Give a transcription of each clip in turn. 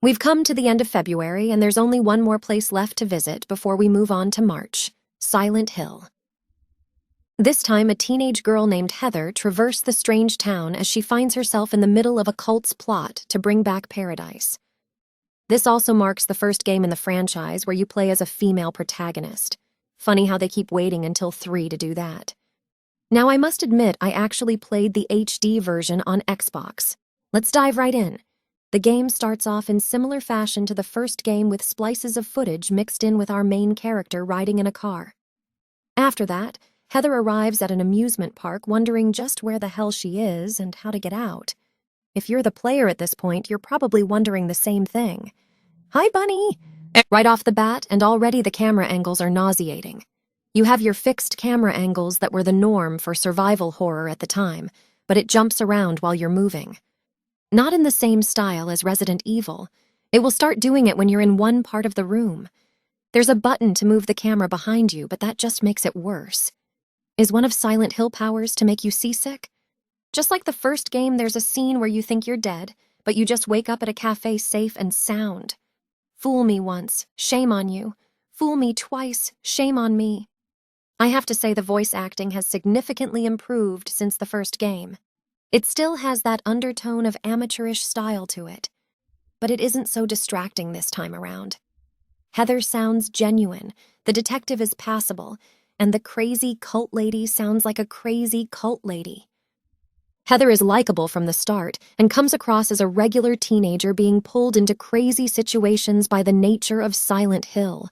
We've come to the end of February, and there's only one more place left to visit before we move on to March: Silent Hill. This time, a teenage girl named Heather traversed the strange town as she finds herself in the middle of a cult's plot to bring back paradise. This also marks the first game in the franchise where you play as a female protagonist. Funny how they keep waiting until 3 to do that. Now, I must admit I actually played the HD version on Xbox. Let's dive right in. The game starts off in similar fashion to the first game, with splices of footage mixed in with our main character riding in a car. After that, Heather arrives at an amusement park wondering just where the hell she is and how to get out. If you're the player at this point, you're probably wondering the same thing. Hi, Bunny! Right off the bat, and already the camera angles are nauseating. You have your fixed camera angles that were the norm for survival horror at the time, but it jumps around while you're moving. Not in the same style as Resident Evil. It will start doing it when you're in one part of the room. There's a button to move the camera behind you, but that just makes it worse. Is one of Silent Hill powers to make you seasick? Just like the first game, there's a scene where you think you're dead, but you just wake up at a cafe safe and sound. Fool me once, shame on you. Fool me twice, shame on me. I have to say the voice acting has significantly improved since the first game. It still has that undertone of amateurish style to it, but it isn't so distracting this time around. Heather sounds genuine, the detective is passable, and the crazy cult lady sounds like a crazy cult lady. Heather is likable from the start and comes across as a regular teenager being pulled into crazy situations by the nature of Silent Hill.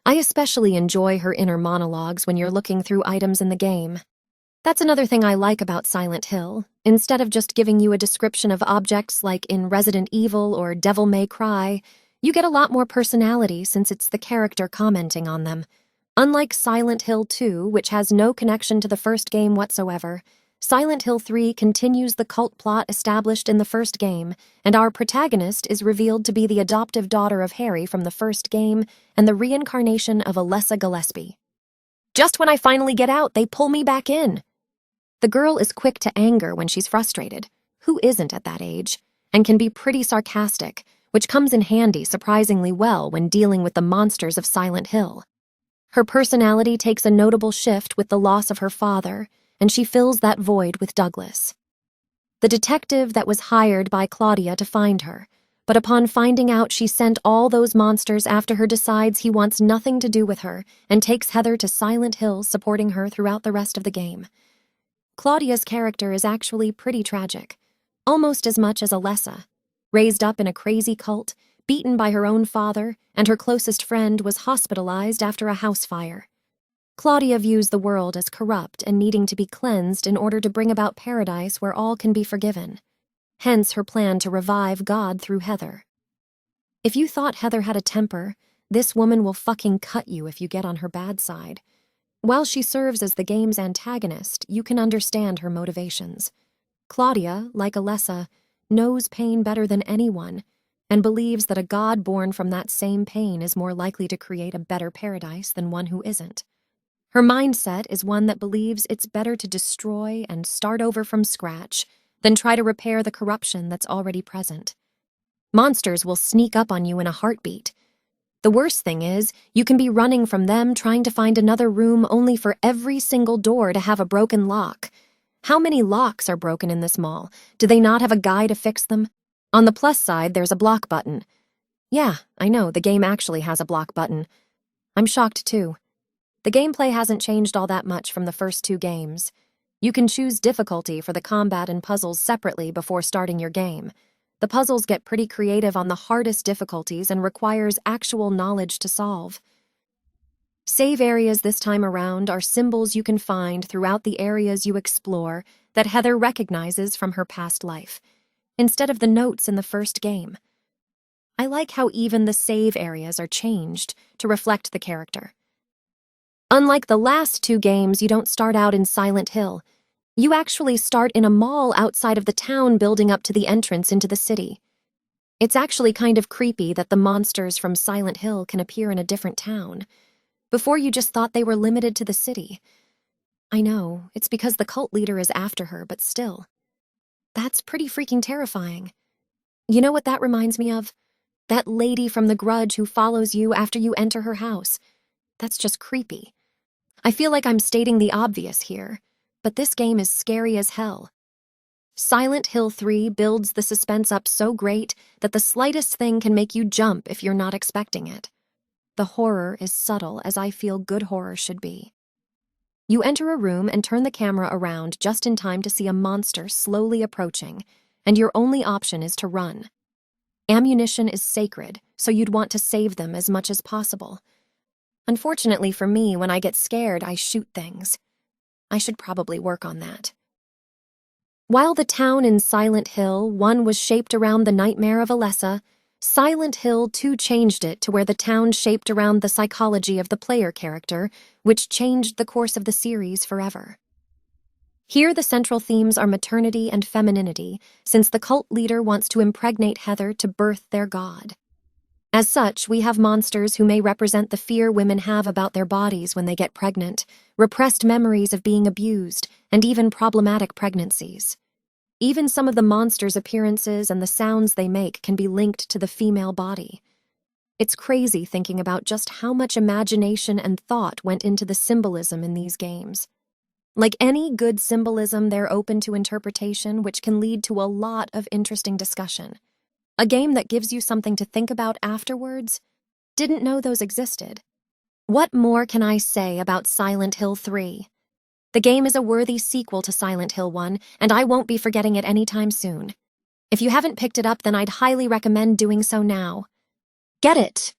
I especially enjoy her inner monologues when you're looking through items in the game. That's another thing I like about Silent Hill. Instead of just giving you a description of objects like in Resident Evil or Devil May Cry, you get a lot more personality since it's the character commenting on them. Unlike Silent Hill 2, which has no connection to the first game whatsoever, Silent Hill 3 continues the cult plot established in the first game, and our protagonist is revealed to be the adoptive daughter of Harry from the first game and the reincarnation of Alessa Gillespie. Just when I finally get out, they pull me back in. The girl is quick to anger when she's frustrated. Who isn't at that age? And can be pretty sarcastic, which comes in handy surprisingly well when dealing with the monsters of Silent Hill. Her personality takes a notable shift with the loss of her father, and she fills that void with Douglas, the detective that was hired by Claudia to find her, but upon finding out she sent all those monsters after her, decides he wants nothing to do with her and takes Heather to Silent Hill, supporting her throughout the rest of the game. Claudia's character is actually pretty tragic, almost as much as Alessa. Raised up in a crazy cult, beaten by her own father, and her closest friend was hospitalized after a house fire. Claudia views the world as corrupt and needing to be cleansed in order to bring about paradise where all can be forgiven. Hence her plan to revive God through Heather. If you thought Heather had a temper, this woman will fucking cut you if you get on her bad side. While she serves as the game's antagonist, you can understand her motivations. Claudia, like Alessa, knows pain better than anyone, and believes that a god born from that same pain is more likely to create a better paradise than one who isn't. Her mindset is one that believes it's better to destroy and start over from scratch than try to repair the corruption that's already present. Monsters will sneak up on you in a heartbeat. The worst thing is, you can be running from them trying to find another room only for every single door to have a broken lock. How many locks are broken in this mall? Do they not have a guy to fix them? On the plus side, there's a block button. Yeah, I know, the game actually has a block button. I'm shocked too. The gameplay hasn't changed all that much from the first 2 games. You can choose difficulty for the combat and puzzles separately before starting your game. The puzzles get pretty creative on the hardest difficulties and requires actual knowledge to solve. Save areas this time around are symbols you can find throughout the areas you explore that Heather recognizes from her past life, instead of the notes in the first game. I like how even the save areas are changed to reflect the character. Unlike the last 2 games, you don't start out in Silent Hill. You actually start in a mall outside of the town building up to the entrance into the city. It's actually kind of creepy that the monsters from Silent Hill can appear in a different town. Before, you just thought they were limited to the city. I know, it's because the cult leader is after her, but still. That's pretty freaking terrifying. You know what that reminds me of? That lady from The Grudge who follows you after you enter her house. That's just creepy. I feel like I'm stating the obvious here, but this game is scary as hell. Silent Hill 3 builds the suspense up so great that the slightest thing can make you jump if you're not expecting it. The horror is subtle, as I feel good horror should be. You enter a room and turn the camera around just in time to see a monster slowly approaching, and your only option is to run. Ammunition is sacred, so you'd want to save them as much as possible. Unfortunately for me, when I get scared, I shoot things. I should probably work on that. While the town in Silent Hill 1 was shaped around the nightmare of Alessa, Silent Hill 2 changed it to where the town shaped around the psychology of the player character, which changed the course of the series forever. Here the central themes are maternity and femininity, since the cult leader wants to impregnate Heather to birth their god. As such, we have monsters who may represent the fear women have about their bodies when they get pregnant, repressed memories of being abused, and even problematic pregnancies. Even some of the monsters' appearances and the sounds they make can be linked to the female body. It's crazy thinking about just how much imagination and thought went into the symbolism in these games. Like any good symbolism, they're open to interpretation, which can lead to a lot of interesting discussion. A game that gives you something to think about afterwards? Didn't know those existed. What more can I say about Silent Hill 3? The game is a worthy sequel to Silent Hill 1, and I won't be forgetting it anytime soon. If you haven't picked it up, then I'd highly recommend doing so now. Get it!